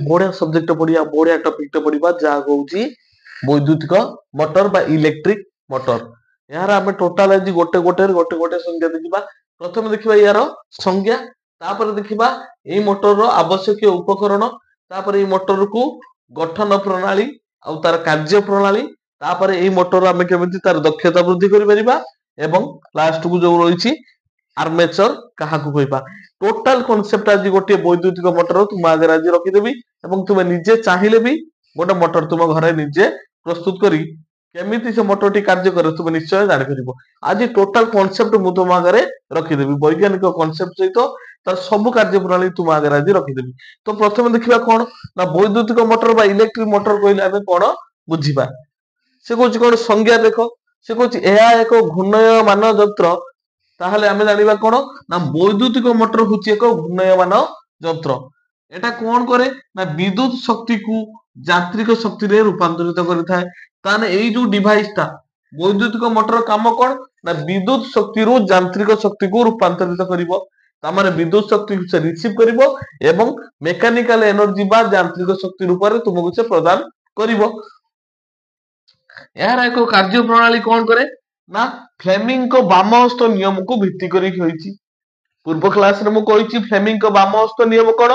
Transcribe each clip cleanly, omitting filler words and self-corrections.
ବଢିଆ ସବଜେକ୍ଟ ପଢିବା, ବଢିଆ ଟପିକଟେ ପଢିବା, ଯାହା କହୁଛି ବୈଦ୍ୟୁତିକ ମଟର ବା ଇଲେକ୍ଟ୍ରିକ ମଟର। ଏହାର ଆମେ ଟୋଟାଲ ଆଜି ଗୋଟେ ଗୋଟେ ସଂଜ୍ଞା ଦେଖିବା। ପ୍ରଥମେ ଦେଖିବା ଏହାର ସଂଜ୍ଞା, ତାପରେ ଦେଖିବା ଏଇ ମଟରର ଆବଶ୍ୟକୀୟ ଉପକରଣ, ତାପରେ ଏଇ ମଟରକୁ ଗଠନ ପ୍ରଣାଳୀ ଆଉ ତାର କାର୍ଯ୍ୟ ପ୍ରଣାଳୀ, ତାପରେ ଏଇ ମଟର ଆମେ କେମିତି ତାର ଦକ୍ଷତା ବୃଦ୍ଧି କରିପାରିବା, ଏବଂ ଲାଷ୍ଟକୁ ଯୋଉ ରହିଛି ଆର୍ମେଚର କାହାକୁ କହିବା। ଟୋଟାଲ କନସେପ୍ଟ ଆଜି ଗୋଟିଏ ବୈଦ୍ୟୁତିକ ମଟର ତୁମ ଆଗରେ ଆଜି ରଖିଦେବି, ଏବଂ ତୁମେ ନିଜେ ଚାହିଁଲେ ବି ଗୋଟେ ମଟର ତୁମ ଘରେ ନିଜେ ପ୍ରସ୍ତୁତ କରି କେମିତି ସେ ମଟରଟି କାର୍ଯ୍ୟ କରେ ତୁମେ ନିଶ୍ଚୟ ଜାଣିପାରିବ। ଆଜି ଟୋଟାଲ କନସେପ୍ଟ ମୁଁ ତୁମ ଆଗରେ ରଖିଦେବି, ବୈଜ୍ଞାନିକ କନସେପ୍ଟ ସହିତ ତାର ସବୁ କାର୍ଯ୍ୟ ପ୍ରଣାଳୀ ତୁମ ଆଗରେ ଆଜି ରଖିଦେବି। ତ ପ୍ରଥମେ ଦେଖିବା କଣ ନା ବୈଦ୍ୟୁତିକ ମଟର ବା ଇଲେକ୍ଟ୍ରିକ ମଟର କହିଲେ ଆମେ କଣ ବୁଝିବା। ସେ କହୁଛି କଣ ସଂଜ୍ଞା ଦେଖ, ସେ କହୁଛି ଏହା ଏକ ଘୂର୍ଣ୍ଣୟମାନ ଯନ୍ତ୍ର। ତାହେଲେ ଆମେ ଜାଣିବା କଣ ନା ବୈଦ୍ୟୁତିକ ମଟର ହଉଛି ଏକ ଘୂର୍ଣ୍ଣୟମାନ ଯନ୍ତ୍ର। এটা କଣ କରେ ନା ବିଦ୍ୟୁତ ଶକ୍ତିକୁ ଯାନ୍ତ୍ରିକ ଶକ୍ତିରେ ରୂପାନ୍ତରିତ କରିଥାଏ। ତାହେଲେ ଏଇ ଯୋଉ ଡିଭାଇସ ଟା ବୈଦ୍ୟୁତିକ ମଟର କାମ କଣ ନା ବିଦ୍ୟୁତ ଶକ୍ତିରୁ ଯାନ୍ତ୍ରିକ ଶକ୍ତିକୁ ରୂପାନ୍ତରିତ କରିବ। ତାମାନେ ବିଦ୍ୟୁତ ଶକ୍ତିକୁ ସେ ରିସିଭ କରିବ ଏବଂ ମେକାନିକାଲ ଏନର୍ଜି ବା ଯାନ୍ତ୍ରିକ ଶକ୍ତି ରୂପରେ ତୁମକୁ ସେ ପ୍ରଦାନ କରିବ। ଏହାର ଏକ କାର୍ଯ୍ୟ ପ୍ରଣାଳୀ କଣ କରେ ନା ଫ୍ଲେମିଂଙ୍କ ବାମ ହସ୍ତ ନିୟମକୁ ଭିତ୍ତି କରି ହୋଇଛି। ପୂର୍ବ କ୍ଲାସରେ ମୁଁ କହିଛି ଫ୍ଲେମିଂଙ୍କ ବାମ ହସ୍ତ ନିୟମ କଣ,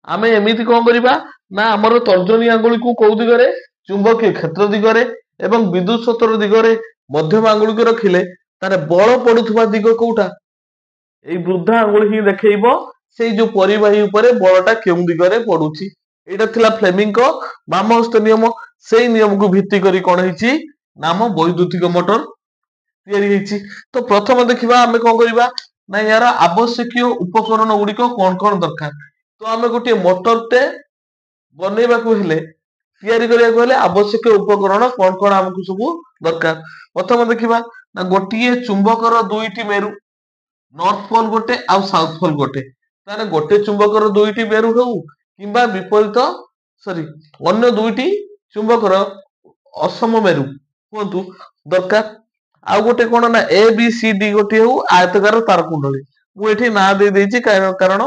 ଆମେ ଏମିତି କଣ କରିବା ନା ଆମର ତର୍ଜନୀ ଆଙ୍ଗୁଳିକୁ କୋଉ ଦିଗରେ ଚୁମ୍ବକୀୟ କ୍ଷେତ୍ର ଦିଗରେ ଏବଂ ବିଦ୍ୟୁତ ସ୍ରୋତର ଦିଗରେ ମଧ୍ୟମ ଆଙ୍ଗୁଳିକୁ ରଖିଲେ ତାର ବଳ ପଡୁଥିବା ଦିଗ କୋଉଟା, ଏଇ ବୃଦ୍ଧା ଆଙ୍ଗୁଳି ହିଁ ଦେଖେଇବ ସେଇ ଯୋଉ ପରିବାହୀ ଉପରେ ବଳଟା କେଉଁ ଦିଗରେ ପଡୁଛି। ଏଇଟା ଥିଲା ଫ୍ଲେମିଂଙ୍କ ବାମ ହସ୍ତ ନିୟମ। ସେଇ ନିୟମକୁ ଭିତ୍ତି କରି କଣ ହେଇଛି ନାମ ବୈଦ୍ୟୁତିକ ମଟର ତିଆରି ହେଇଛି। ତ ପ୍ରଥମେ ଦେଖିବା ଆମେ କଣ କରିବା ନା ଏହାର ଆବଶ୍ୟକୀୟ ଉପକରଣ ଗୁଡିକ କଣ କଣ ଦରକାର। ତ ଆମେ ଗୋଟିଏ ମଟରଟେ ବନେଇବାକୁ ହେଲେ ତିଆରି କରିବାକୁ ହେଲେ ଆବଶ୍ୟକୀୟ ଉପକରଣ କଣ କଣ ଆମକୁ ସବୁ ଦରକାର। ପ୍ରଥମେ ଦେଖିବା ନା ଗୋଟିଏ ଚୁମ୍ବକର ଦୁଇଟି ମେରୁ, ନର୍ଥ ପୋଲ ଗୋଟେ ଆଉ ସାଉଥ ପୋଲ ଗୋଟେ। ତାହେଲେ ଗୋଟେ ଚୁମ୍ବକର ଦୁଇଟି ମେରୁ ହଉ କିମ୍ବା ବିପରୀତ ଅନ୍ୟ ଦୁଇଟି ଚୁମ୍ବକର ଅସମ ମେରୁ ହୁଅନ୍ତୁ ଦରକାର। ଆଉ ଗୋଟେ କଣ ନା ଏ ବି ସି ଡି ଗୋଟିଏ ହଉ ଆୟତକାର ତାରକୁଣ୍ଡଳୀ। ମୁଁ ଏଠି ନାଁ ଦେଇଦେଇଛି କାରଣ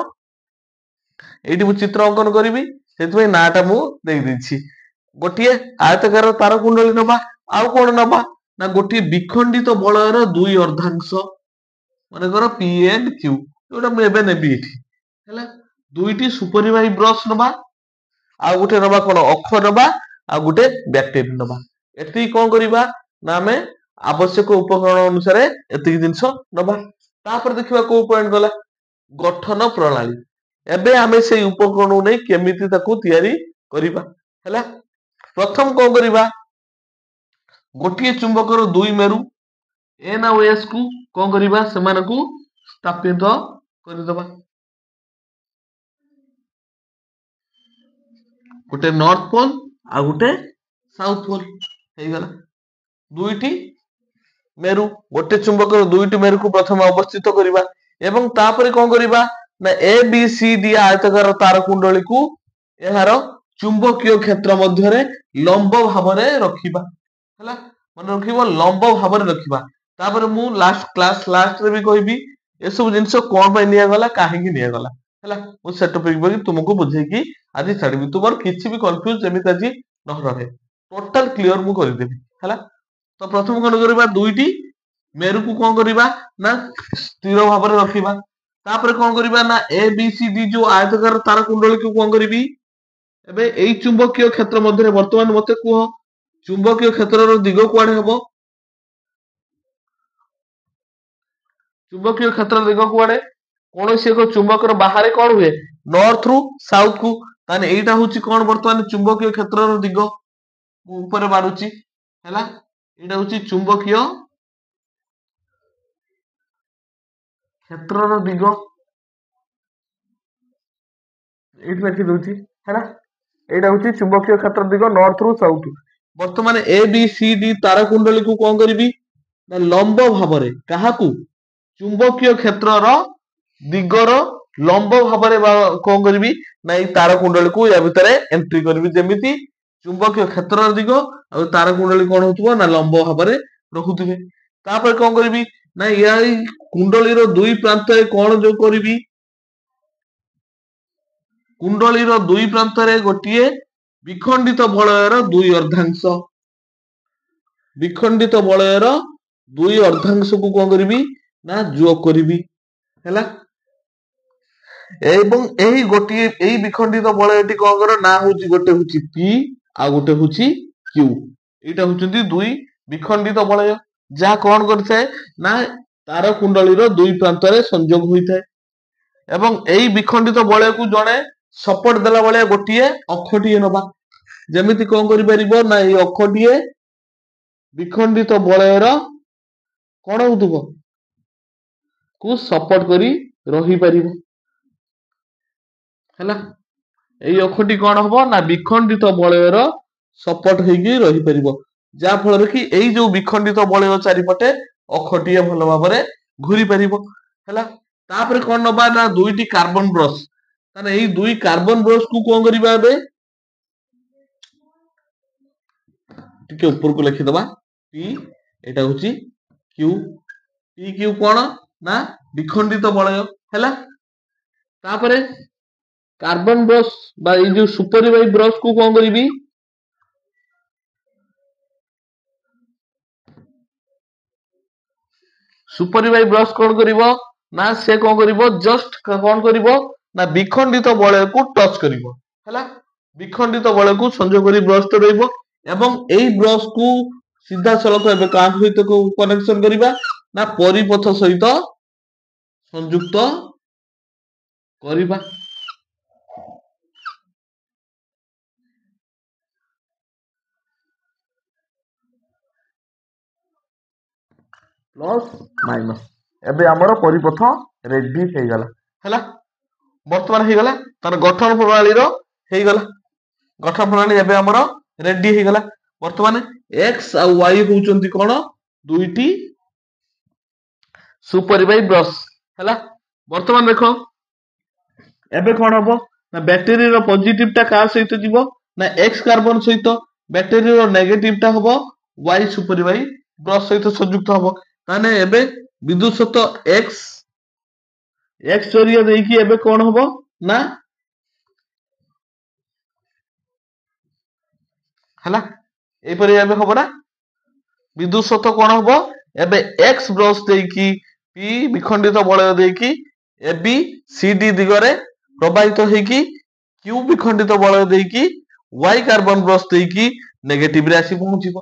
ଏଇଠି ମୁଁ ଚିତ୍ର ଅଙ୍କନ କରିବି, ସେଥିପାଇଁ ନାଁଟା ମୁଁ ଦେଇଦେଇଛି। ଗୋଟିଏ ଆୟତକାର ତାରକୁଣ୍ଡଳୀ ନବା। ଆଉ କଣ ନବା ନା ଗୋଟିଏ ବିଖଣ୍ଡିତ ବଳୟର ଦୁଇ ଅର୍ଦ୍ଧାଂଶ, ମନେକର ପି ଏଣ୍ଡ କ୍ୟୁ, ଯୋଉଟା ମୁଁ ଏବେ ନେବି ଏଠି ହେଲା। ଦୁଇଟି ସୁପରିବାହୀ ବ୍ରଶ ନବା, ଆଉ ଗୋଟେ ନବା କଣ ଅଖ ନବା, ଆଉ ଗୋଟେ ବ୍ୟାକ୍ଟେରିଆ ନବା। ଏତିକି କଣ କରିବା ନା ଆମେ ଆବଶ୍ୟକ ଉପକରଣ ଅନୁସାରେ ଏତିକି ଜିନିଷ ନବା। ତାପରେ ଦେଖିବା କୋଉ ପଏଣ୍ଟ ଗଲା ଗଠନ ପ୍ରଣାଳୀ। ଏବେ ଆମେ ସେଇ ଉପକରଣକୁ ନେଇ କେମିତି ତାକୁ ତିଆରି କରିବା ହେଲା। ପ୍ରଥମ କଣ କରିବା ଗୋଟିଏ ଚୁମ୍ବକର ଦୁଇ ମେରୁ ଏନ୍ ଆଉ ଏସ୍ କୁ କଣ କରିବା ସେମାନଙ୍କୁ ସ୍ଥାପିତ କରିଦବା। ଗୋଟେ ନର୍ଥ ପୋଲ ଆଉ ଗୋଟେ ସାଉଥ ପୋଲ ହେଇଗଲା। ଦୁଇଟି ମେରୁ, ଗୋଟେ ଚୁମ୍ବକର ଦୁଇଟି ମେରୁକୁ ପ୍ରଥମେ ଅବସ୍ଥିତ କରିବା ଏବଂ ତାପରେ କଣ କରିବା ନା ଏ ବି ସି ଡି ଆୟତକାର ତାର କୁଣ୍ଡଳୀକୁ ଏହାର ଚୁମ୍ବକୀୟ କ୍ଷେତ୍ର ମଧ୍ୟରେ ଲମ୍ବ ଭାବରେ ରଖିବା ହେଲା। ମନେ ରଖିବ ଲମ୍ବ ଭାବରେ ରଖିବା। ତାପରେ ମୁଁ ଲାଷ୍ଟରେ ବି କହିବି ଏସବୁ ଜିନିଷ କଣ ପାଇଁ ନିଆଗଲା, କାହିଁକି ନିଆଗଲା ହେଲା। ମୁଁ ସେ ଟପିକ ତୁମକୁ ବୁଝେଇକି ଆଜି ଛାଡିବି। ତୁମର କିଛି ବି କନଫ୍ୟୁଜ ଯେମିତି ଆଜି ନ ରହେ, ଟୋଟାଲ କ୍ଲିୟର ମୁଁ କରିଦେବି ହେଲା। ତ ପ୍ରଥମେ କଣ କରିବା ଦୁଇଟି ମେରୁକୁ କଣ କରିବା ନା ସ୍ଥିର ଭାବରେ ରଖିବା। ତାପରେ କଣ କରିବା ନା ଏ ବି ସି ଡି ଯୋଉ ଆୟତକାର ତାର କୁଣ୍ଡଳୀକୁ କଣ କରିବି, ଏବେ ଏଇ ଚୁମ୍ବକୀୟ କ୍ଷେତ୍ର ମଧ୍ୟରେ ବର୍ତ୍ତମାନ ମତେ କୁହ ଚୁମ୍ବକୀୟ କ୍ଷେତ୍ରର ଦିଗ କୁଆଡେ ହବ, ଚୁମ୍ବକୀୟ କ୍ଷେତ୍ର ଦିଗ କୁଆଡେ, କୌଣସି ଏକ ଚୁମ୍ବକର ବାହାରେ କଣ ହୁଏ ନର୍ଥ ରୁ ସାଉଥ କୁ। ତାହେଲେ ଏଇଟା ହଉଛି କଣ ବର୍ତ୍ତମାନ ଚୁମ୍ବକୀୟ କ୍ଷେତ୍ରର ଦିଗ, ମୁଁ ଉପରେ ମାରୁଛି ହେଲା। ଏଇଟା ହଉଛି ଚୁମ୍ବକୀୟ କ୍ଷେତ୍ରର ଦିଗ, ଏଇଠି ଲେଖି ଦଉଛି ହେଲା। ଏଇଟା ହଉଛି ଚୁମ୍ବକୀୟ କ୍ଷେତ୍ର ଦିଗ ନର୍ଥ ରୁ ସାଉଥ। ବର୍ତ୍ତମାନ ଏ ବି ସି ଡି ତାର କୁଣ୍ଡଳୀକୁ କଣ କରିବି ନା ଲମ୍ବ ଭାବରେ, କାହାକୁ ଚୁମ୍ବକୀୟ କ୍ଷେତ୍ରର ଦିଗର ଲମ୍ବ ଭାବରେ କଣ କରିବି ନା ଏଇ ତାର କୁଣ୍ଡଳୀକୁ ୟା ଭିତରେ ଏଣ୍ଟ୍ରି କରିବି, ଯେମିତି ଚୁମ୍ବକୀୟ କ୍ଷେତ୍ରର ଦିଗ ଆଉ ତାର କୁଣ୍ଡଳୀ କଣ ହଉଥିବ ନା ଲମ୍ବ ଭାବରେ ରହୁଥିବେ। ତାପରେ କଣ କରିବି ନା ଏଇ କୁଣ୍ଡଳୀର ଦୁଇ ପ୍ରାନ୍ତରେ କଣ ଯୋଗ କରିବି କୁଣ୍ଡଳୀର ଦୁଇ ପ୍ରାନ୍ତରେ ଗୋଟିଏ ବିଖଣ୍ଡିତ ବଳୟର ଦୁଇ ଅର୍ଦ୍ଧାଂଶ। ବିଖଣ୍ଡିତ ବଳୟର ଦୁଇ ଅର୍ଦ୍ଧାଂଶକୁ କଣ କରିବି ନା ଯୋଗ କରିବି ହେଲା। ଏବଂ ଏହି ଗୋଟିଏ ଏହି ବିଖଣ୍ଡିତ ବଳୟଟି କଣ କର ନା ହଉଛି ଗୋଟେ ହଉଛି ପି ଆଉ ଗୋଟେ ହଉଛି କ୍ୟୁ। ଏଇଟା ହଉଛନ୍ତି ଦୁଇ ବିଖଣ୍ଡିତ ବଳୟ ଯାହା କଣ କରିଥାଏ ନା ତାର କୁଣ୍ଡଳୀର ଦୁଇ ପ୍ରାନ୍ତରେ ସଂଯୋଗ ହୋଇଥାଏ। ଏବଂ ଏଇ ବିଖଣ୍ଡିତ ବଳୟକୁ ଜଣେ ସପୋର୍ଟ ଦେଲା ଭଳିଆ ଗୋଟିଏ ଅକ୍ଷଟିଏ ନବା। ଯେମିତି କଣ କରିପାରିବ ନା ଏଇ ଅକ୍ଷଟିଏ ବିଖଣ୍ଡିତ ବଳୟର କଣ ହଉଥିବ କୁ ସପୋର୍ଟ କରି ରହିପାରିବ ହେଲା। ଏଇ ଅକ୍ଷଟି କଣ ହବ ନା ବିଖଣ୍ଡିତ ବଳୟର ସପୋର୍ଟ ହେଇକି ରହିପାରିବ, ଯାହା ଫଳରେ କି ଏଇ ଯୋଉ ବିଖଣ୍ଡିତ ବଳୟ ଚାରିପଟେ ଅକ୍ଷଟିଏ ଭଲ ଭାବରେ ଘୁରି ପାରିବ ହେଲା। ତାପରେ କଣ ନବା ନା ଦୁଇଟି କାର୍ବନ ବ୍ରଶ। ତାହେଲେ ଏଇ ଦୁଇ କାର୍ବନ ବ୍ରଶ କୁ କଣ କରିବା ଏବେ ଟିକେ ଉପରକୁ ଲେଖିଦବା ପି, ଏଇଟା ହଉଛି କ୍ୟୁ। ପି କ୍ୟୁ କଣ ନା ବିଖଣ୍ଡିତ ବଳୟ ହେଲା। ତାପରେ କାର୍ବନ ବ୍ରଶ ବା ଏଇ ଯୋଉ ସୁପରିବାଇ ବ୍ରଶ କୁ କଣ କରିବି ସୁପରିବାଇ ବ୍ରଶ କଣ କରିବ ନା ସେ କଣ କରିବ ଜଷ୍ଟ କଣ କରିବ ନା ବିଖଣ୍ଡିତ ବଳୟକୁ ଟଚ୍ କରିବ ହେଲା। ବିଖଣ୍ଡିତ ବଳୟକୁ ସଂଯୋଗ କରି ବ୍ରଶଟେ ରହିବ ଏବଂ ଏଇ ବ୍ରଶ କୁ ସିଧାସଳଖ ଏବେ କାହା ସହିତ କନେକ୍ସନ କରିବା ନା ପରିପଥ ସହିତ ସଂଯୁକ୍ତ କରିବା। ପ୍ଲସ୍ ମାଇନସ୍ ଏବେ ଆମର ପରିପଥ ରେଡି ହେଇଗଲା ହେଲା। ବର୍ତ୍ତମାନ ହେଇଗଲା ତାର ଗଠନ ପ୍ରଣାଳୀର ହେଇଗଲା। ଗଠନ ପ୍ରଣାଳୀ ଏବେ ଆମର ରେଡି ହେଇଗଲା। ବର୍ତ୍ତମାନ ଏକ୍ସ ଆଉ ୱାଇ ହଉଛନ୍ତି କଣ ଦୁଇଟି ସୁପରିବାଇ ବ୍ରଶ ହେଲା। ବର୍ତ୍ତମାନ ଦେଖ ଏବେ କଣ ହବ ନା ବ୍ୟାଟେରୀର ପଜିଟିଭ ଟା କାହା ସହିତ ଯିବ ନା ଏକ୍ସ କାର୍ବନ ସହିତ, ବ୍ୟାଟେରୀର ନେଗେଟିଭ ଟା ହବ ୱାଇ ସୁପରିବାଇ ବ୍ରଶ ସହିତ ସଂଯୁକ୍ତ ହବ। ତାହେଲେ ଏବେ ବିଦ୍ୟୁତ ସତ ଏକ୍ସ ଜରିଆ ଦେଇକି ଏବେ କଣ ହବ ନା ହେଲା ଏଇପରି ଏବେ ହବ ନା ବିଦ୍ୟୁତ ସତ କଣ ହବ ଏବେ ଏକ୍ସ ବ୍ରଶ ଦେଇକି ପି ବିଖଣ୍ଡିତ ବଳୟ ଦେଇକି ଏ ବି ସି ଡି ଦିଗରେ ପ୍ରବାହିତ ହେଇକି କ୍ୟୁ ବିଖଣ୍ଡିତ ବଳୟ ଦେଇକି ୱାଇ କାର୍ବନ ବ୍ରଶ ଦେଇକି ନେଗେଟିଭ ରେ ଆସି ପହଞ୍ଚିବ।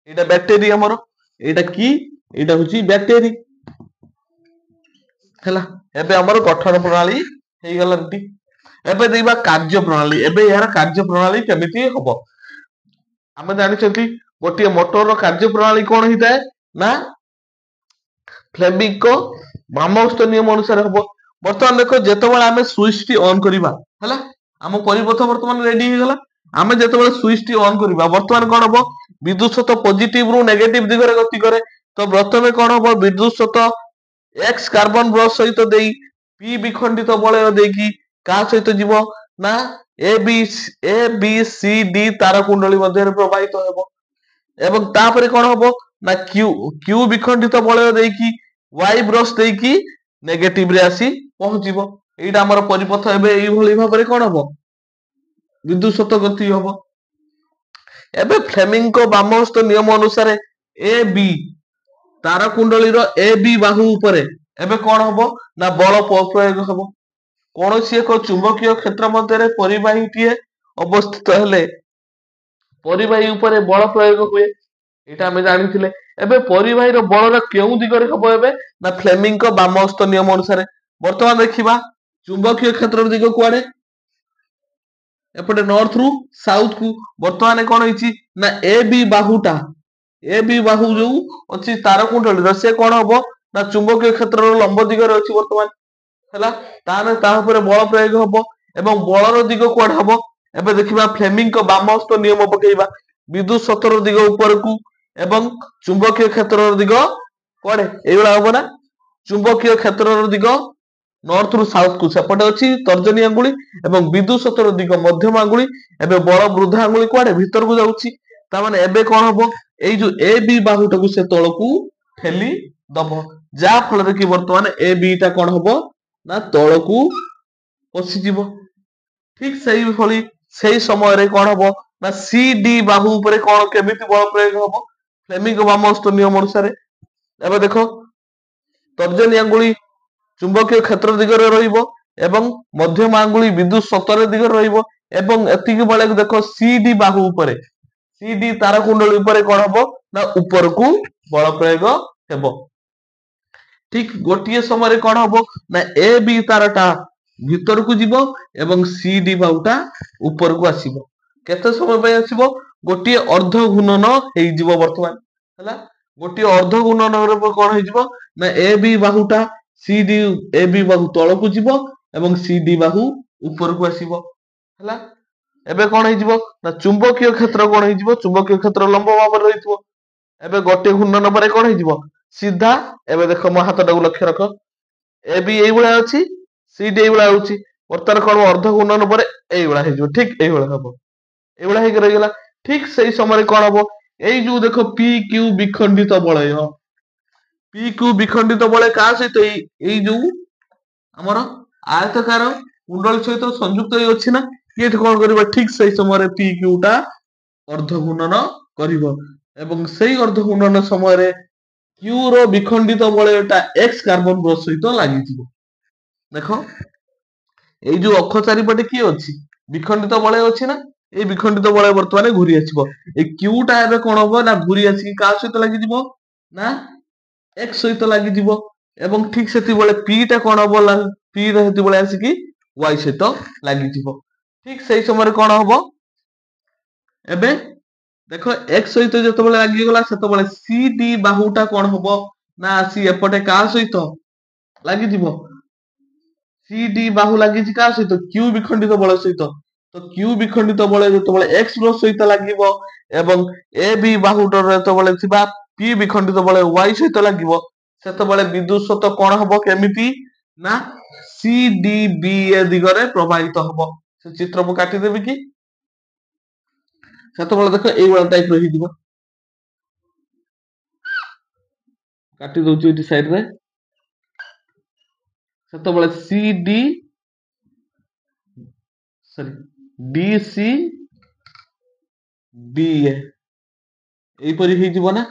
ଏଇଟା ବ୍ୟାଟେରୀ ଆମର, ଏଇଟା କି ଏଇଟା ହଉଛି ବ୍ୟାଟେରୀ ହେଲା। ଏବେ ଆମର ଗଠନ ପ୍ରଣାଳୀ ହେଇଗଲା ରୁଟି। ଏବେ ଦେଖିବା କାର୍ଯ୍ୟ ପ୍ରଣାଳୀ। ଏବେ ଏହାର କାର୍ଯ୍ୟ ପ୍ରଣାଳୀ କେମିତି ହବ। ଆମେ ଜାଣିଛନ୍ତି ଗୋଟିଏ ମୋଟରର କାର୍ଯ୍ୟ ପ୍ରଣାଳୀ କଣ ହେଇଥାଏ ନା ଫ୍ଲେମିଙ୍କ ବାମହସ୍ତ ନିୟମ ଅନୁସାରେ ହବ। ବର୍ତ୍ତମାନ ଦେଖ ଯେତେବେଳେ ଆମେ ସୁଇଚ ଟି ଅନ୍ କରିବା ହେଲା, ଆମ ପରିପଥ ବର୍ତ୍ତମାନ ରେଡି ହେଇଗଲା। ଆମେ ଯେତେବେଳେ ସୁଇଚ ଟି ଅନ୍ କରିବା ବର୍ତ୍ତମାନ କଣ ହବ ବିଦ୍ୟୁତ ସତ ପଜିଟିଭ ରୁ ନେଗେଟିଭ ଦିଗରେ ଗତି କରେ। ତ ପ୍ରଥମେ କଣ ହବ ବିଦ୍ୟୁତ ସତ ଏକ୍ସ କାର୍ବନ ବ୍ରଶ ସହିତ ଦେଇ ପି ବିଖଣ୍ଡିତ ବଳୟ ଦେଇକି କାହା ସହିତ ଯିବ ନା ଏ ବି ସି ଡି ତାର କୁଣ୍ଡଳୀ ମଧ୍ୟରେ ପ୍ରବାହିତ ହେବ। ଏବଂ ତାପରେ କଣ ହବ ନା କ୍ୟୁ ବିଖଣ୍ଡିତ ବଳୟ ଦେଇକି ୱାଇ ବ୍ରଶ ଦେଇକି ନେଗେଟିଭ ରେ ଆସି ପହଞ୍ଚିବ। ଏଇଟା ଆମର ପରିପଥ ଏବେ ଏଇଭଳି ଭାବରେ କଣ ହବ ବିଦ୍ୟୁତ ସତ ଗତି ହବ। ଏବେ ଫ୍ଲେମିଙ୍କ ବାମହସ୍ତ ନିୟମ ଅନୁସାରେ ଏ ବି ତାର କୁଣ୍ଡଳୀର ଏ ବି ବାହୁ ଉପରେ ଏବେ କଣ ହବ ନା ବଳ ପ୍ରୟୋଗ ହବ। କୌଣସି ଏକ ଚୁମ୍ବକୀୟ କ୍ଷେତ୍ର ମଧ୍ୟରେ ପରିବାହୀଟିଏ ଅବସ୍ଥିତ ହେଲେ ପରିବାହୀ ଉପରେ ବଳ ପ୍ରୟୋଗ ହୁଏ, ଏଇଟା ଆମେ ଜାଣିଥିଲେ। ଏବେ ପରିବାହୀର ବଳର କେଉଁ ଦିଗରେ ହବ ଏବେ ନା ଫ୍ଲେମିଙ୍କ ବାମହସ୍ତ ନିୟମ ଅନୁସାରେ। ବର୍ତ୍ତମାନ ଦେଖିବା ଚୁମ୍ବକୀୟ କ୍ଷେତ୍ରର ଦିଗ କୁଆଡେ ଏପଟେ ନର୍ଥ ରୁ ସାଉଥ କୁ। ବର୍ତ୍ତମାନ କଣ ହେଇଛି ନା ଏ ବି ବାହୁଟା ଏ ବି ବାହୁ ଯୋଉ ଅଛି ତାର କୁଣ୍ଡଳୀର ସେ କଣ ହବ ନା ଚୁମ୍ବକୀୟ କ୍ଷେତ୍ରର ଲମ୍ବ ଦିଗରେ ଅଛି ବର୍ତ୍ତମାନ ହେଲା। ତାହେଲେ ତା ଉପରେ ବଳ ପ୍ରୟୋଗ ହବ ଏବଂ ବଳର ଦିଗ କୁଆଡେ ହବ ଏବେ ଦେଖିବା ଫ୍ଲେମିଙ୍କ ବାମହସ୍ତ ନିୟମ ପକେଇବା। ବିଦ୍ୟୁତ ସତର ଦିଗ ଉପରକୁ ଏବଂ ଚୁମ୍ବକୀୟ କ୍ଷେତ୍ରର ଦିଗ କୁଆଡେ ଏଇଭଳିଆ ହବ ନା ଚୁମ୍ବକୀୟ କ୍ଷେତ୍ରର ଦିଗ ନର୍ଥ ରୁ ସାଉଥ କୁ ସେପଟେ ଅଛି ତର୍ଜନୀ ଆଙ୍ଗୁଳି ଏବଂ ବିଦ୍ୟୁତ ସତର ଦିଗ ମଧ୍ୟମ ଆଙ୍ଗୁଳି। ଏବେ ବଳ ବୃଦ୍ଧା ଆଙ୍ଗୁଳି କୁଆଡେ ଭିତରକୁ ଯାଉଛି। ତାମାନେ ଏବେ କଣ ହବ ଏଇ ଯୋଉ ଏ ବି ବାହୁଟାକୁ ସେ ତଳକୁ ଠେଲି ଦବ, ଯାହା ଫଳରେ କି ବର୍ତ୍ତମାନ ଏ ବି ଟା କଣ ହବ ନା ତଳକୁ ପଶିଯିବ ঠিক ସେଇଭଳି ସେଇ ସମୟରେ କଣ ହବ ନା ସି ଡି ବାହୁ ଉପରେ କଣ କେମିତି ବଳ ପ୍ରୟୋଗ ହବ ଫ୍ଲେମିଙ୍କ ବାମହସ୍ତ ନିୟମ ଅନୁସାରେ। ଏବେ ଦେଖ ତର୍ଜନୀ ଆଙ୍ଗୁଳି ଚୁମ୍ବକୀୟ କ୍ଷେତ୍ର ଦିଗରେ ରହିବ ଏବଂ ମଧ୍ୟମ ଆଙ୍ଗୁଳି ବିଦ୍ୟୁତ ସତର ଦିଗରେ ରହିବ ଏବଂ ଏତିକି ବେଳେ ଦେଖ ସି ଡି ବାହୁ ଉପରେ ସି ଡି ତାର କୁଣ୍ଡଳୀ ଉପରେ କଣ ହବ ନା ଉପରକୁ ବଳ ପ୍ରୟୋଗ ହେବ। ଠିକ ଗୋଟିଏ ସମୟରେ କଣ ହବ ନା ଏ ବି ତାରଟା ଭିତରକୁ ଯିବ ଏବଂ ସି ଡି ବାହୁଟା ଉପରକୁ ଆସିବ। କେତେ ସମୟ ପାଇଁ ଆସିବ ଗୋଟିଏ ଅର୍ଦ୍ଧ ଘୂର୍ଣ୍ଣନ ହେଇଯିବ ବର୍ତ୍ତମାନ ହେଲା। ଗୋଟିଏ ଅର୍ଦ୍ଧ ଘୂର୍ଣ୍ଣନରେ କଣ ହେଇଯିବ ନା ଏ ବି ବାହୁଟା ସି ଡି ଏ ବି ବାହୁ ତଳକୁ ଯିବ ଏବଂ ସି ଡି ବାହୁ ଉପରକୁ ଆସିବ ହେଲା। ଏବେ କଣ ହେଇଯିବ ନା ଚୁମ୍ବକୀୟ କ୍ଷେତ୍ର କଣ ହେଇଯିବ ଚୁମ୍ବକୀୟ କ୍ଷେତ୍ର ଲମ୍ବ ଭାବରେ ରହିଥିବ। ଏବେ ଗୋଟିଏ ଘୂର୍ଣ୍ଣନ ପରେ କଣ ହେଇଯିବ ସିଧା ଏବେ ଦେଖ ମୋ ହାତଟାକୁ ଲକ୍ଷ୍ୟ ରଖ ଏ ବି ଏଇଭଳିଆ ଅଛି ସି ଡି ଏଇଭଳିଆ ହଉଛି ବର୍ତ୍ତମାନ କଣ ଅର୍ଦ୍ଧ ଘୂର୍ଣ୍ଣନ ପରେ ଏଇଭଳିଆ ହେଇଯିବ ଠିକ ଏଇଭଳିଆ ହବ ଏଇଭଳିଆ ହେଇକି ରହିଗଲା। ଠିକ ସେଇ ସମୟରେ କଣ ହବ ଏଇ ଯୋଉ ଦେଖ ପି କ୍ୟୁ ବିଖଣ୍ଡିତ ବଳୟ ପି କ୍ୟୁ ବିଖଣ୍ଡିତ ବଳୟ କାହା ସହିତ ଏଇ ଯୋଉ ଆମର ଆୟତକାର କୁଣ୍ଡଳୀ ସହିତ ସଂଯୁକ୍ତ ହେଇ ଅଛି ନା ଏଠି କଣ କରିବ ଠିକ ସେଇ ସମୟରେ ପି କ୍ୟୁ ଟା ଅର୍ଦ୍ଧ ଘୂର୍ଣ୍ଣନ କରିବ ଏବଂ ସେଇ ଅର୍ଦ୍ଧ ଘୂର୍ଣ୍ଣନ ସମୟରେ କ୍ୟୁ ର ବିଖଣ୍ଡିତ ବଳୟଟା ଏକ୍ସ କାର୍ବନ ବ୍ରଶ ସହିତ ଲାଗିଯିବ। ଦେଖ ଏଇ ଯୋଉ ଅକ୍ଷ ଚାରିପଟେ କିଏ ଅଛି ବିଖଣ୍ଡିତ ବଳୟ ଅଛି ନା ଏଇ ବିଖଣ୍ଡିତ ବଳୟ ବର୍ତ୍ତମାନ ଘୁରି ଆସିବ ଏଇ କ୍ୟୁ ଟା ଏବେ କଣ ହବ ନା ଘୁରି ଆସିକି କାହା ସହିତ ଲାଗିଯିବ ନା ଏକ୍ସ ସହିତ ଲାଗିଯିବ ଏବଂ ଠିକ ସେତିକିବେଳେ ପି ଟା କଣ ହବ ନା ପି ଟା ସେତିକିବେଳେ ଆସିକି ୱାଇ ସହିତ ଲାଗିଯିବ। ଠିକ ସେଇ ସମୟରେ କଣ ହବ ଏବେ ଦେଖ ଏକ୍ସ ସହିତ ଯେତେବେଳେ ଲାଗିଗଲା ସେତେବେଳେ ସି ଡି ବାହୁଟା କଣ ହବ ନା ଆସି ଏପଟେ କାହା ସହିତ ଲାଗିଯିବ ସି ଡି ବାହୁ ଲାଗିଛି କାହା ସହିତ କ୍ୟୁ ବିଖଣ୍ଡିତ ବଳୟ ସହିତ ତ କ୍ୟୁ ବିଖଣ୍ଡିତ ବଳୟ ଯେତେବେଳେ ଏକ୍ସ ବ୍ରଶ ସହିତ ଲାଗିବ ଏବଂ ଏ ବି ବାହୁଟର ଯେତେବେଳେ ଥିବା ପି ବିଖଣ୍ଡିତ ବଳୟ ୱାଇ ସହିତ ଲାଗିବ ସେତେବେଳେ ବିଦ୍ୟୁତ ସ୍ରୋତ କଣ ହବ କେମିତି ନା ସି ଡି ବି ଏ ଦିଗରେ ପ୍ରବାହିତ ହବ। ସେ ଚିତ୍ର ମୁଁ କାଟିଦେବି କି ସେତେବେଳେ ଦେଖ ଏଇଭଳିଆ ଟାଇପ ର ହେଇଯିବ କାଟି ଦଉଛି ଏଠି ସାଇଡ ରେ ସେତେବେଳେ ସି ଡି ସରି ଡି ସି ବି ଏ ଏଇପରି ହେଇଯିବ ନା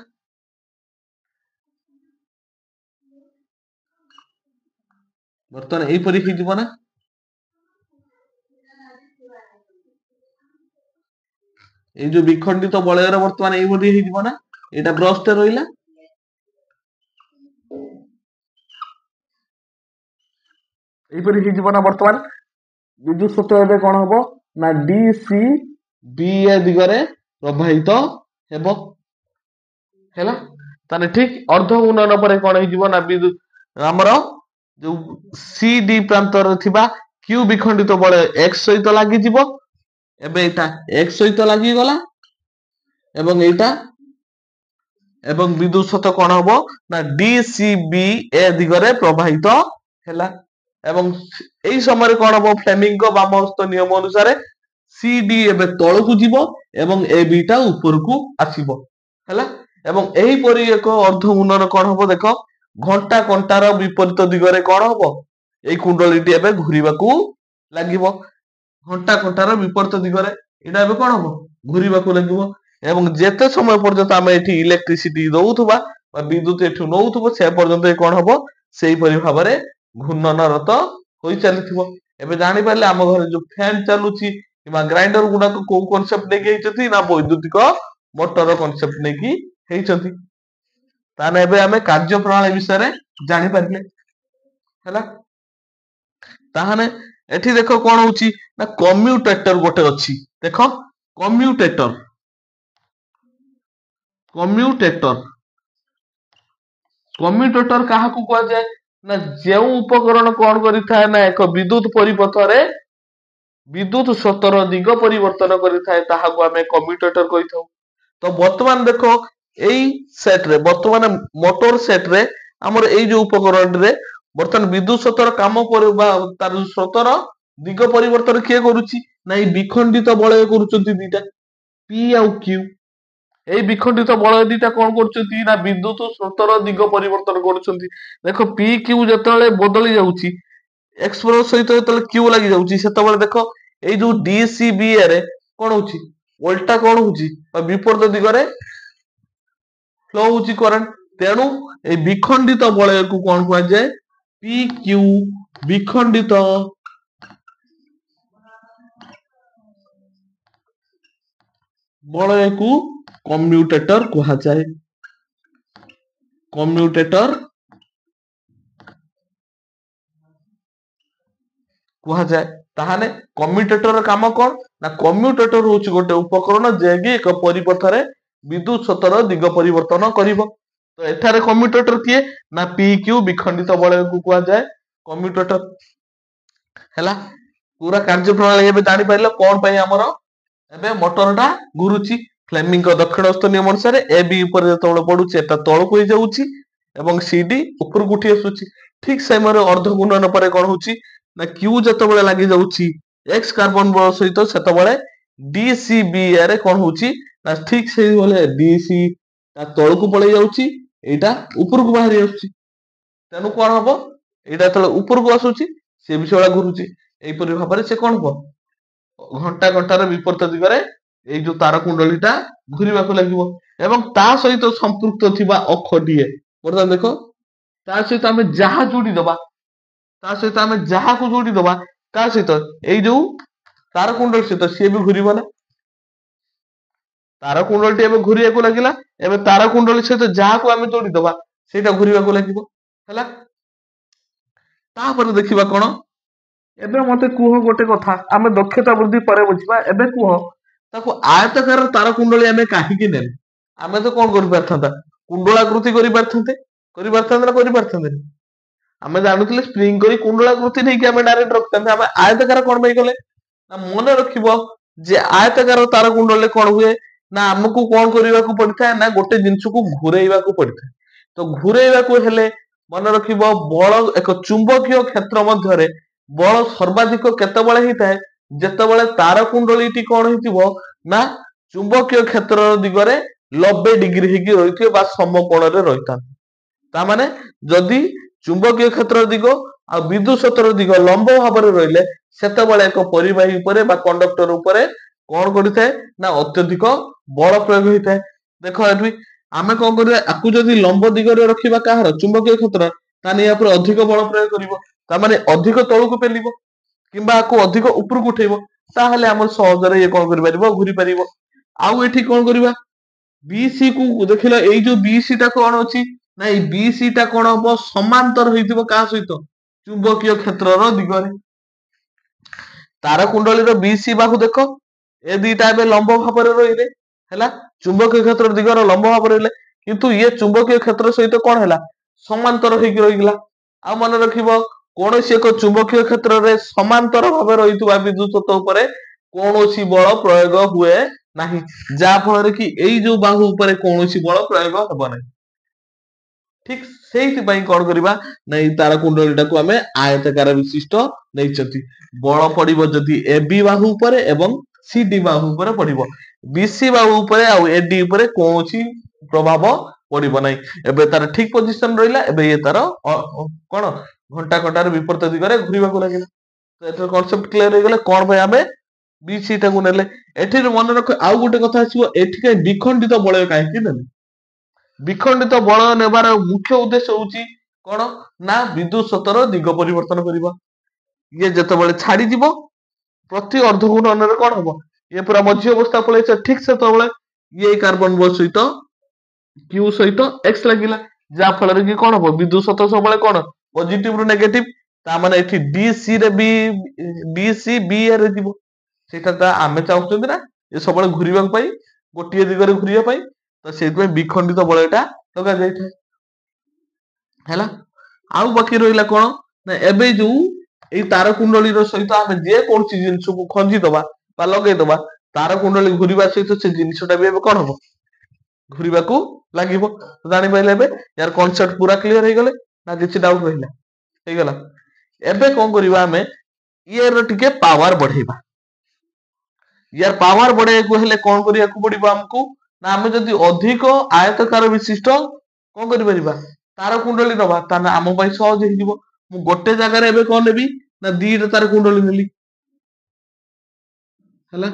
ବର୍ତ୍ତମାନ ଏଇପରି ହେଇଯିବ ନା ଏଇ ଯୋଉ ବିଖଣ୍ଡିତ ବଳୟରେ ବର୍ତ୍ତମାନ ଏଇଭଳି ହେଇଯିବ ନା ଏଇଟା ବ୍ରଶ ଟେ ରହିଲା ଏଇପରି ହେଇଯିବ ନା ବର୍ତ୍ତମାନ ବିଦ୍ୟୁତ ସ୍ରୋତ ଏବେ କଣ ହବ ନା ଡି ସି ବି ଏ ଦିଗରେ ପ୍ରବାହିତ ହେବ ହେଲା। ତାହେଲେ ଠିକ ଅର୍ଦ୍ଧ ଘୂର୍ଣ୍ଣନ ପରେ କଣ ହେଇଯିବ ନା ବିଦ୍ୟୁତ ଆମର ଯୋଉ ସି ଡି ପ୍ରାନ୍ତରେ ଥିବା କ୍ୟୁ ବିଖଣ୍ଡିତ ବଳୟ ଏକ୍ସ ସହିତ ଲାଗିଯିବ ଏବେ ଏଇଟା ଏକ୍ସ ସହିତ ଲାଗିଗଲା ଏବଂ ଏଇଟା ଏବଂ ବିଦ୍ୟୁତ ସ୍ରୋତ କଣ ହବ ନା ଡି ସି ବି ଏ ଦିଗରେ ପ୍ରବାହିତ ହେଲା ଏବଂ ଏଇ ସମୟରେ କଣ ହବ ଫ୍ଲେମିଙ୍କ ବାମ ହସ୍ତ ନିୟମ ଅନୁସାରେ ସି ଡି ଏବେ ତଳକୁ ଯିବ ଏବଂ ଏ ବି ଟା ଉପରକୁ ଆସିବ ହେଲା ଏବଂ ଏହିପରି ଏକ ଅର୍ଦ୍ଧ ଘୂର୍ଣ୍ଣନ କଣ ହବ ଦେଖ ଘଣ୍ଟା କଣ୍ଟାର ବିପରୀତ ଦିଗରେ କଣ ହବ ଏଇ କୁଣ୍ଡଳୀଟି ଏବେ ଘୁରିବାକୁ ଲାଗିବ ଘଣ୍ଟା କଣ୍ଟାର ବିପରୀତ ଦିଗରେ ଏଇଟା ଏବେ କଣ ହବ ଘୁରିବାକୁ ଲାଗିବ ଏବଂ ଯେତେ ସମୟ ପର୍ଯ୍ୟନ୍ତ ଆମେ ଏଠି ଇଲେକ୍ଟ୍ରିସିଟି ଦଉଥିବା ବା ବିଦ୍ୟୁତ ଏଠୁ ନଉଥିବ ସେ ପର୍ଯ୍ୟନ୍ତ କଣ ହବ ସେଇପରି ଭାବରେ ଘୂର୍ଣ୍ଣନରତ ହୋଇ ଚାଲିଥିବ। ଏବେ ଜାଣିପାରିଲେ ଆମ ଘରେ ଯୋଉ ଫ୍ୟାନ ଚାଲୁଛି କିମ୍ବା ଗ୍ରାଇଣ୍ଡର ଗୁଡାକ କୋଉ କନସେପ୍ଟ ନେଇକି ହେଇଛନ୍ତି ନା ବୈଦ୍ୟୁତିକ ମୋଟର କନସେପ୍ଟ ନେଇକି ହେଇଛନ୍ତି। ତାହେଲେ ଏବେ ଆମେ କାର୍ଯ୍ୟ ପ୍ରଣାଳୀ ବିଷୟରେ ଜାଣିପାରିଲେ ହେଲା। ତାହେଲେ ଏଠି ଦେଖ କଣ ହଉଛି ନା କମ୍ୟୁଟେଟର ଗୋଟେ ଅଛି ଦେଖ କମ୍ୟୁଟେଟର କମ୍ୟୁଟେଟର କମ୍ୟୁଟେଟର କାହାକୁ କୁହାଯାଏ ନା ଯେଉଁ ଉପକରଣ କଣ କରିଥାଏ ନା ଏକ ବିଦ୍ୟୁତ ପରିପଥରେ ବିଦ୍ୟୁତ ସ୍ରୋତର ଦିଗ ପରିବର୍ତ୍ତନ କରିଥାଏ ତାହାକୁ ଆମେ କମ୍ୟୁଟେଟର କହିଥାଉ। ତ ବର୍ତ୍ତମାନ ଦେଖ ଏଇ ସେଟରେ ବର୍ତ୍ତମାନ ମୋଟର ସେଟରେ ଆମର ଏଇ ଯୋଉ ଉପକରଣଟିରେ ବର୍ତ୍ତମାନ ବିଦ୍ୟୁତ ସ୍ରୋତର କାମ ବା ତାର ସ୍ରୋତର ଦିଗ ପରିବର୍ତ୍ତନ କିଏ କରୁଛି ନା ଏଇ ବିଖଣ୍ଡିତ ବଳୟ କରୁଛନ୍ତି ଦିଟା ପି ଆଉ କ୍ୟୁ ଏଇ ବିଖଣ୍ଡିତ ବଳୟ ଦିଟା କଣ କରୁଛନ୍ତି ନା ବିଦ୍ୟୁତ ସ୍ରୋତର ଦିଗ ପରିବର୍ତ୍ତନ କରୁଛନ୍ତି। ଦେଖ ପି କ୍ୟୁ ଯେତେବେଳେ ବଦଳି ଯାଉଛି ଏକ୍ସ ବ୍ରଶ ସହିତ ଯେତେବେଳେ କ୍ୟୁ ଲାଗି ଯାଉଛି ସେତେବେଳେ ଦେଖ ଏଇ ଯୋଉ DCBA ରେ କଣ ହଉଛି ଓଲଟା କଣ ହଉଛି ବିପରୀତ ଦିଗରେ ଫ୍ଲୋ ହଉଛି କରେଣ୍ଟ। ତେଣୁ ଏଇ ବିଖଣ୍ଡିତ ବଳୟକୁ କଣ କୁହାଯାଏ PQ ବିଖଣ୍ଡିତ ବଳୟକୁ କମ୍ୟୁଟେଟର କୁହାଯାଏ। କମ୍ୟୁଟେଟର କୁହାଯାଏ। ତାହେଲେ କମ୍ୟୁଟେଟର କାମ କଣ ନା କମ୍ୟୁଟେଟର ହଉଛି ଗୋଟେ ଉପକରଣ ଯିଏକି ଏକ ପରିପଥରେ ବିଦ୍ୟୁତ ସ୍ରୋତର ଦିଗ ପରିବର୍ତ୍ତନ କରିବ। ତ ଏଠାରେ କମ୍ୟୁଟେଟର କିଏ ନା PQ ବିଖଣ୍ଡିତ ବଳୟକୁ କୁହାଯାଏ କମ୍ୟୁଟେଟର। ହେଲା ପୁରା କାର୍ଯ୍ୟପ୍ରଣାଳୀ ଏବେ ଜାଣିପାରିଲ କଣ ପାଇଁ ଆମର ଏବେ ମୋଟର ଟା ଘୁରୁଛି। ଫ୍ଲେମିଙ୍କ ଦକ୍ଷିଣ ହସ୍ତ ନିୟମ ଅନୁସାରେ ଏ ବି ଉପରେ ଯେତେବେଳେ ପଡୁଛି ଏଟା ତଳକୁ ହେଇଯାଉଛି ଏବଂ CD ଉପରକୁ ଉଠି ଆସୁଛି। ଠିକ ସମୟରେ ଅର୍ଦ୍ଧ ଗୁଣନ ପରେ କଣ ହଉଛି ନା Q ଯେତେବେଳେ ଲାଗି ଯାଉଛି X କାର୍ବନ ବଳ ସହିତ ସେତେବେଳେ DCBA ରେ କଣ ହଉଛି ନା ଠିକ ସେଇଭଳିଆ DC ତା ତଳକୁ ପଳେଇ ଯାଉଛି ଏଇଟା ଉପରକୁ ବାହାରି ଆସୁଛି। ତେଣୁ କଣ ହବ ଏଇଟା ଯେତେବେଳେ ଉପରକୁ ଆସୁଛି ସେ ବି ସେଇଭଳିଆ ଘୁରୁଛି। ଏଇପରି ଭାବରେ ସେ କଣ ହବ ଘଣ୍ଟା ଘଣ୍ଟାର ବିପରୀତ ଦିଗରେ ଏଇ ଯୋଉ ତାର କୁଣ୍ଡଳୀ ଟା ଘୁରିବାକୁ ଲାଗିବ ଏବଂ ତା ସହିତ ସମ୍ପୃକ୍ତ ଥିବା ଅକ୍ଷଟିଏ ବର୍ତ୍ତମାନ ଦେଖ ତା ସହିତ ଆମେ ଯାହା ଯୋଡିଦବା ତା ସହିତ ଆମେ ଯାହାକୁ ଯୋଡିଦବା ତା ସହିତ ଏଇ ଯୋଉ ତାର କୁଣ୍ଡଳୀ ସହିତ ସିଏ ବି ଘୁରିବ ନା। ତାର କୁଣ୍ଡଳୀଟି ଏବେ ଘୁରିବାକୁ ଲାଗିଲା ଏବେ ତାର କୁଣ୍ଡଳୀ ସହିତ ଯାହାକୁ ଆମେ ଯୋଡିଦବା ସେଇଟା ଘୁରିବାକୁ ଲାଗିବ। ହେଲା ତାପରେ ଦେଖିବା କଣ ଏବେ ମତେ କୁହ ଗୋଟେ କଥା ଆମେ ଦକ୍ଷତା ବୃଦ୍ଧି ପରେ ବୁଝିବା। ଏବେ କୁହ ତାକୁ ଆୟତକାର ତାର କୁଣ୍ଡଳୀ ଆମେ କାହିଁକି ନେଲେ? ଆମେ ତ କଣ କରିପାରିଥାନ୍ତା କୁଣ୍ଡଳାକୃତି କରିପାରିଥାନ୍ତେ ନା କରିପାରିଥାନ୍ତେ? ଆମେ ଜାଣୁଥିଲେ ସ୍ପ୍ରିଙ୍ଗ କରି କୁଣ୍ଡଳାକୃତି ନେଇକି ଆମେ ଡାଇରେକ୍ଟ ରଖିଥାନ୍ତେ। ଆମେ ଆୟତକାର କଣ ପାଇଁ କଲେ ନା ମନେ ରଖିବ ଯେ ଆୟତକାର ତାର କୁଣ୍ଡଳରେ କଣ ହୁଏ ନା ଆମକୁ କଣ କରିବାକୁ ପଡିଥାଏ ନା ଗୋଟେ ଜିନିଷକୁ ଘୁରେଇବାକୁ ପଡିଥାଏ। ତ ଘୁରେଇବାକୁ ହେଲେ ମନେ ରଖିବ ବଳ ଏକ ଚୁମ୍ବକୀୟ କ୍ଷେତ୍ର ମଧ୍ୟରେ ବଳ ସର୍ବାଧିକ କେତେବେଳେ ହେଇଥାଏ ଯେତେବେଳେ ତାର କୁଣ୍ଡଳୀଟି କଣ ହେଇଥିବ ନା ଚୁମ୍ବକୀୟ କ୍ଷେତ୍ରର ଦିଗରେ 90 ଡିଗ୍ରୀ ହେଇକି ରହିଥିବ ବା ସମକୋଣରେ ରହିଥାନ୍ତି। ତାମାନେ ଯଦି ଚୁମ୍ବକୀୟ କ୍ଷେତ୍ର ଦିଗ ଆଉ ବିଦ୍ୟୁତ ସ୍ରୋତର ଦିଗ ଲମ୍ବ ଭାବରେ ରହିଲେ ସେତେବେଳେ ଏକ ପରିବାହୀ ଉପରେ ବା କଣ୍ଡକ୍ଟର ଉପରେ କଣ କରିଥାଏ ନା ଅତ୍ୟଧିକ ବଳ ପ୍ରୟୋଗ ହେଇଥାଏ। ଦେଖ ଏଠି ଆମେ କଣ କରିବା ଆକୁ ଯଦି ଲମ୍ବ ଦିଗରେ ରଖିବା କାହାର ଚୁମ୍ବକୀୟ କ୍ଷେତ୍ର ତାହେଲେ ୟା ଉପରେ ଅଧିକ ବଳ ପ୍ରୟୋଗ କରିବ ତାମାନେ ଅଧିକ ତଳକୁ ପେଲିବ କିମ୍ବା ଆକୁ ଅଧିକ ଉପରକୁ ଉଠେଇବ ତାହେଲେ ଆମର ସହଜରେ ଇଏ କଣ କରିପାରିବ ଘୁରି ପାରିବ। ଆଉ ଏଠି କଣ କରିବା BC କୁ ଦେଖିଲ ଏଇ ଯୋଉ BC ଟା କଣ ଅଛି ନା ଏଇ BC ଟା କଣ ହବ ସମାନ୍ତର ହେଇଥିବ କାହା ସହିତ ଚୁମ୍ବକୀୟ କ୍ଷେତ୍ରର ଦିଗରେ। ତାର କୁଣ୍ଡଳୀର BC ବାହୁ ଦେଖ ଏ ଦିଟା ଏବେ ଲମ୍ବ ଭାବରେ ରହିଲେ ହେଲା ଚୁମ୍ବକୀୟ କ୍ଷେତ୍ର ଦିଗର ଲମ୍ବ ଭାବରେ ରହିଲେ କିନ୍ତୁ ଇଏ ଚୁମ୍ବକୀୟ କ୍ଷେତ୍ର ସହିତ କଣ ହେଲା ସମାନ୍ତର ହେଇକି ରହିଗଲା। ଆଉ ମନେ ରଖିବ କୌଣସି ଏକ ଚୁମ୍ବକୀୟ କ୍ଷେତ୍ରରେ ସମାନ୍ତର ଭାବେ ରହିଥିବା ବିଦ୍ୟୁତ ସ୍ରୋତ ଉପରେ କୌଣସି ବଳ ପ୍ରୟୋଗ ହୁଏ ନାହିଁ ଯାହା ଫଳରେ କି ଏଇ ଯୋଉ ବାହୁ ଉପରେ କୌଣସି ବଳ ପ୍ରୟୋଗ ହେବ ନାହିଁ। ଠିକ ସେଇଥିପାଇଁ କଣ କରିବା ନା ଏଇ ତାର କୁଣ୍ଡଳୀ ଟାକୁ ଆମେ ଆୟତକାର ବିଶିଷ୍ଟ ନେଇଛନ୍ତି। ବଳ ପଡିବ ଯଦି AB ବାହୁ ଉପରେ ଏବଂ CD ବାହୁ ଉପରେ ପଡିବ। BC ବାହୁ ଉପରେ ଆଉ AD ଉପରେ କୌଣସି ପ୍ରଭାବ ପଡିବ ନାହିଁ। ଏବେ ତାର ଠିକ ପୋଜିସନ ରହିଲା ଏବେ ଇଏ ତାର କଣ ଘଣ୍ଟା ଘଣ୍ଟାର ବିପରୀତ ଦିଗରେ ଘୁରିବାକୁ ଲାଗିଲା। ତ ଏଥର କନସେପ୍ଟ କ୍ଲିୟର ହେଇଗଲା କଣ ପାଇଁ ଆମେ BC ଟାକୁ ନେଲେ। ଏଠିରେ ମନେ ରଖ ଆଉ ଗୋଟେ କଥା ଆସିବ ଏଠି କାଇଁ ବିଖଣ୍ଡିତ ବଳୟ କାହିଁକି ନେଲେ? ବିଖଣ୍ଡିତ ବଳୟ ନେବାର ମୁଖ୍ୟ ଉଦ୍ଦେଶ୍ୟ ହଉଛି କଣ ନା ବିଦ୍ୟୁତ ସ୍ରୋତର ଦିଗ ପରିବର୍ତ୍ତନ କରିବା। ଇଏ ଯେତେବେଳେ ଛାଡିଯିବ ପ୍ରତି ଅର୍ଦ୍ଧ ଘୂର୍ଣ୍ଣନରେ କଣ ହବ ଇଏ ପୁରା ମଝି ଅବସ୍ଥା ପଳେଇছে ଠିକ ସେତେବେଳେ ଇଏ କାର୍ବନ ବଳ ସହିତ Q ସହିତ X ଲାଗିଲା ଯାହା ଫଳରେ କି କଣ ହବ ବିଦ୍ୟୁତ ସ୍ରୋତ ସବୁବେଳେ କଣ ପଜିଟିଭ ରୁ ନେଗେଟିଭ ତା ମାନେ ଏଠି DC ରେ ବି DC B ରେ ଯିବ ସେଇଟା ଆମେ ଚାହୁଁଛନ୍ତି ନା ଏ ସବୁବେଳେ ଘୁରିବା ପାଇଁ ଗୋଟିଏ ଦିଗରେ ଘୁରିବା ପାଇଁ ତ ସେଇଥିପାଇଁ ବିଖଣ୍ଡିତ ବଳୟଟା ଲଗା ଯାଇଥାଏ। ହେଲା ଆଉ ବାକି ରହିଲା କଣ ନା ଏବେ ଯୋଉ ଏଇ ତାର କୁଣ୍ଡଳୀର ସହିତ ଆମେ ଯେ କୌଣସି ଜିନିଷକୁ ଖଞ୍ଜିଦବା ବା ଲଗେଇଦବା ତାର କୁଣ୍ଡଳୀ ଘୁରିବା ସହିତ ସେ ଜିନିଷଟା ବି ଏବେ କଣ ହବ ଘୁରିବାକୁ ଲାଗିବ। ଜାଣିପାରିଲେ ଏବେ ୟାର କନସେପ୍ଟ ପୁରା କ୍ଲିୟର ହେଇଗଲେ ନା କିଛି ଡାଉଟ ରହିଲା ହେଇଗଲା। ଏବେ କଣ କରିବା ଆମେ ଇଏର ଟିକେ ପାୱାର ବଢେଇବା। ୟାର ପାୱାର ବଢେଇବାକୁ ହେଲେ କଣ କରିବାକୁ ପଡିବ ଆମକୁ ନା ଆମେ ଯଦି ଅଧିକ ଆୟତକାର ବିଶିଷ୍ଟ କଣ କରିପାରିବା ତାର କୁଣ୍ଡଳୀ ନବା ତାହେଲେ ଆମ ପାଇଁ ସହଜ ହେଇଯିବ। ମୁଁ ଗୋଟେ ଜାଗାରେ ଏବେ କଣ ନେବି ନା ଦିଟା ତାର କୁଣ୍ଡଳୀ ନେଲି ହେଲା।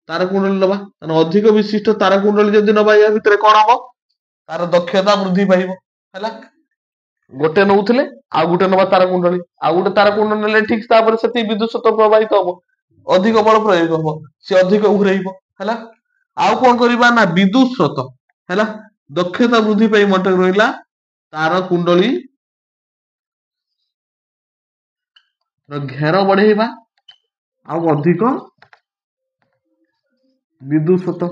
ତାର କୁଣ୍ଡଳୀ ନବା, ଅଧିକ ବିଶିଷ୍ଟ ତାର କୁଣ୍ଡଳୀ ଯଦି ନବା, ୟା ଭିତରେ କଣ ହବ? ତାର ଦକ୍ଷତା ବୃଦ୍ଧି ପାଇବ। ହେଲା, ଗୋଟେ ନଉଥିଲେ ଆଉ ଗୋଟେ ନବା ତାର କୁଣ୍ଡଳୀ, ଆଉ ଗୋଟେ ତାର କୁଣ୍ଡଳୀ ନେଲେ ଠିକ ତାପରେ ସେତିକି ବିଦ୍ୟୁତ ସ୍ରୋତ ପ୍ରବାହିତ ହବ, ଅଧିକ ବଳ ପ୍ରୟୋଗ ହବ, ସେ ଅଧିକ ଘୁରେଇବ। ହେଲା, ଆଉ କଣ କରିବା ନା ବିଦ୍ୟୁତ ସ୍ରୋତ। ହେଲା, ଦକ୍ଷତା ବୃଦ୍ଧି ପାଇଁ ମତେ ରହିଲା ତାର କୁଣ୍ଡଳୀ ଘେର ବଢେଇବା ଆଉ ଅଧିକ ବିଦ୍ୟୁତ ସ୍ରୋତ।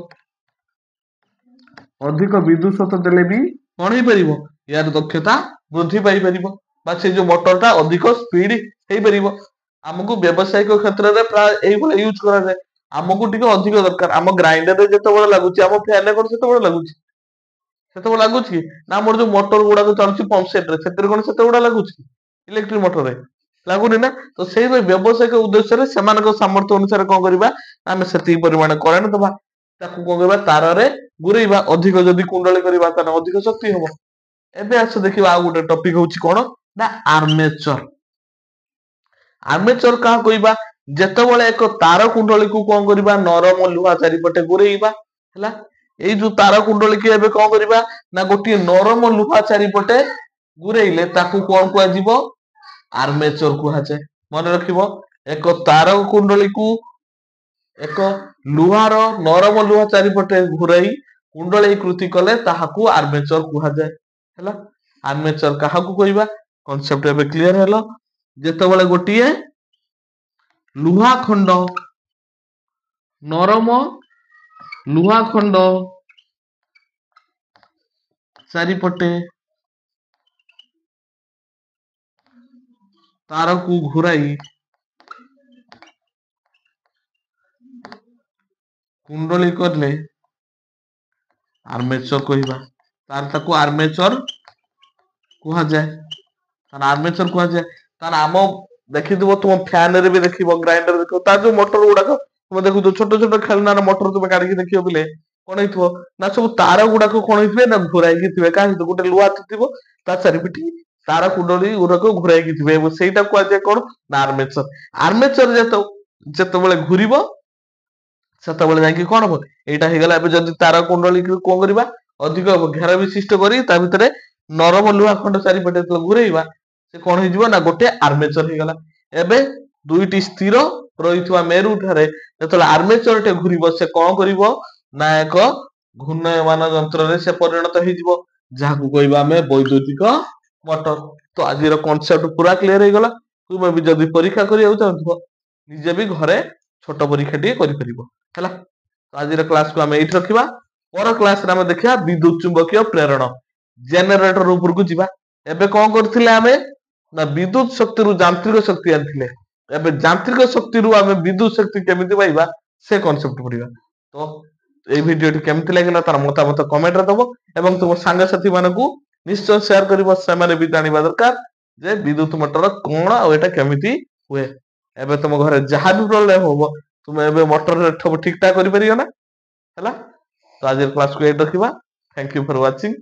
ଅଧିକ ବିଦ୍ୟୁତ ସ୍ରୋତ ଦେଲେ ବି କଣ ହେଇପାରିବ? ୟାର ଦକ୍ଷତା ବୃଦ୍ଧି ପାଇପାରିବ, ବା ସେ ଯୋଉ ମୋଟରଟା ଅଧିକ ସ୍ପିଡ ହେଇପାରିବ। ଆମକୁ ବ୍ୟବସାୟିକ କ୍ଷେତ୍ରରେ ପ୍ରାୟ ଏଇଭଳି ୟୁଜ କରାଯାଏ। ଆମକୁ ଟିକେ ଅଧିକ ଦରକାର, ଆମ ଗ୍ରାଇଣ୍ଡରରେ ଯେତେବେଳେ ଲାଗୁଛି, ଆମ ଫ୍ୟାନରେ କଣ ସେତେବେଳେ ଲାଗୁଛି? ସେତେବେଳେ ଲାଗୁଛି ନା ଆମର ଯୋଉ ମୋଟର ଗୁଡାକ ଚାଲୁଛି ପମ୍ପ ସେଟ ରେ, ସେଥିରେ କଣ ସେତେବେଳେ ଲାଗୁଛି? ଇଲେକ୍ଟ୍ରିକ ମୋଟରରେ ଲାଗୁନି ନା। ତ ସେଇଭଳି ବ୍ୟବସାୟିକ ଉଦ୍ଦେଶ୍ୟରେ ସେମାନଙ୍କ ସାମର୍ଥ୍ୟ ଅନୁସାରେ କଣ କରିବା, ଆମେ ସେତିକି ପରିମାଣ କରେଣ୍ଟ ଦବା, ତାକୁ କଣ କରିବା ତାରରେ ଗୁରେଇବା, ଅଧିକ ଯଦି କୁଣ୍ଡଳୀ କରିବା ତାହେଲେ ଅଧିକ ଶକ୍ତି ହବ। ଏବେ ଆସ ଦେଖିବା ଆଉ ଗୋଟେ ଟପିକ ହଉଛି କଣ ନା ଆର୍ମେଚର। ଆର୍ମେଚର କାହା କହିବା? ଯେତେବେଳେ ଏକ ତାର କୁଣ୍ଡଳୀକୁ କଣ କରିବା, ନରମ ଲୁହା ଚାରିପଟେ ଗୁରେଇବା। ହେଲା, ଏଇ ଯୋଉ ତାର କୁଣ୍ଡଳୀକି ଏବେ କଣ କରିବା ନା ଗୋଟିଏ ନରମ ଲୁହା ଚାରିପଟେ ଗୁରେଇଲେ ତାକୁ କଣ କୁହାଯିବ? ଆର୍ମେଚର କୁହାଯାଏ। ମନେ ରଖିବ, ଏକ ତାର କୁଣ୍ଡଳୀକୁ ଏକ ଲୁହାର ନରମ ଲୁହା ଚାରିପଟେ ଘୁରାଇ କୁଣ୍ଡଳୀ କୃତି କଲେ ତାହାକୁ ଆର୍ମେଚର କୁହାଯାଏ। ହେଲା, ଆର୍ମେଚର କାହାକୁ କହିବା? କନସେପ୍ଟ ଏବେ କ୍ଲିୟର ହେଲା। ଯେତେବେଳେ ଗୋଟିଏ ଲୁହା ଖଣ୍ଡ, ନରମ ଲୁହା ଖଣ୍ଡ ଚାରିପଟେ ତାରକୁ ଘୁରାଇ କୁଣ୍ଡଳୀ କଲେ ଆର୍ମେଚର କହିବା, ତାର ତାକୁ ଆର୍ମେଚର କୁହାଯାଏ। ତାର ଆର୍ମେଚର କୁହାଯାଏ। ତାର ଆମ ଦେଖିଥିବ ତୁମ ଫ୍ୟାନ ରେ ବି ଦେଖିବ, ଗ୍ରାଇଣ୍ଡର ଦେଖିବ, ତାର ଯୋଉ ମୋଟର ଗୁଡାକ ତୁମେ ଦେଖୁଛ, ଛୋଟ ଛୋଟ ଖେଳନାର ମୋଟର ତୁମେ କାଢିକି ଦେଖିବ ବୋଲେ କଣ ହେଇଥିବ ନା ସବୁ ତାର ଗୁଡାକ କଣ ହେଇଥିବେ ନା ଘୁରାଇକି ଥିବେ। କାହା ସହିତ? ଗୋଟେ ଲୁହା ଥିବ, ତା ଚାରିପିଠି ତାର କୁଣ୍ଡଳୀ ଗୁଡାକ ଘୁରାଇକି ଥିବେ, ଏବଂ ସେଇଟା କୁହାଯାଏ କଣ ନା ଆର୍ମେଚର। ଆର୍ମେଚର ଯେତେବେଳେ ଘୁରିବ ସେତେବେଳେ ଯାଇକି କଣ ହବ? ଏଇଟା ହେଇଗଲା। ଏବେ ଯଦି ତାର କୁଣ୍ଡଳୀ କଣ କରିବା, ଅଧିକ ଘେର ବିଶିଷ୍ଟ କରି ତା ଭିତରେ ନରମ ଲୁହା ଖଣ୍ଡ ଚାରିପଟେ ଘୁରେଇବା, ସେ କଣ ହେଇଯିବ ନା ଗୋଟେ ଆର୍ମେଚର ହେଇଗଲା। ଏବେ ଦୁଇଟି ସ୍ଥିର ରହିଥିବା ମେରୁ ଠାରେ ଯେତେବେଳେ ଆର୍ମେଚର ଟେ ଘୁରିବ, ସେ କଣ କରିବ ନା ଏକ ଘୂର୍ଣ୍ଣୟମାନ ଯନ୍ତ୍ରରେ ସେ ପରିଣତ ହେଇଯିବ, ଯାହାକୁ କହିବା ଆମେ ବୈଦ୍ୟୁତିକ ମଟର। ତ ଆଜିର କନସେପ୍ଟ ପୁରା କ୍ଲିୟର ହେଇଗଲା। ତୁମେ ବି ଯଦି ପରୀକ୍ଷା କରିବାକୁ ଚାହୁଁଥିବ, ନିଜେ ବି ଘରେ ଛୋଟ ପରୀକ୍ଷା ଟିକେ କରିପାରିବ। ହେଲା, ତ ଆଜିର କ୍ଲାସକୁ ଆମେ ଏଇଠି ରଖିବା। ପର କ୍ଲାସରେ ଆମେ ଦେଖିବା ବିଦ୍ୟୁତ ଚୁମ୍ବକୀୟ ପ୍ରେରଣ। ଜେନେରେଟର ଉପରକୁ ଯିବା। ଏବେ କଣ କରୁଥିଲେ ଆମେ ନା ବିଦ୍ୟୁତ ଶକ୍ତିରୁ ଯାନ୍ତ୍ରିକ ଶକ୍ତି ଆଣିଥିଲେ। ଏବେ ଯାନ୍ତ୍ରିକ ଶକ୍ତିରୁ ଆମେ ବିଦ୍ୟୁତ ଶକ୍ତି କେମିତି ପାଇବା, ସେ କନସେପ୍ଟ ପଢିବା। ତ ଏଇ ଭିଡିଓଟି କେମିତି ଲାଗିଲା ତାର ମତାମତ କମେଣ୍ଟରେ ଦବ, ଏବଂ ତୁମ ସାଙ୍ଗସାଥି ମାନଙ୍କୁ ନିଶ୍ଚୟ ସେୟାର କରିବ। ସେମାନେ ବି ଜାଣିବା ଦରକାର ଯେ ବିଦ୍ୟୁତ ମଟର କଣ ଆଉ ଏଇଟା କେମିତି ହୁଏ। ଏବେ ତମ ଘରେ ଯାହା ବି ପ୍ରୋବ୍ଲେମ ହବ, ତୁମେ ଏବେ ମଟରରେ ସବୁ ଠିକ ଠାକ କରିପାରିବ ନା। ହେଲା, ତ ଆଜିର କ୍ଲାସକୁ ଏଇଠି ରଖିବା। Thank you for watching.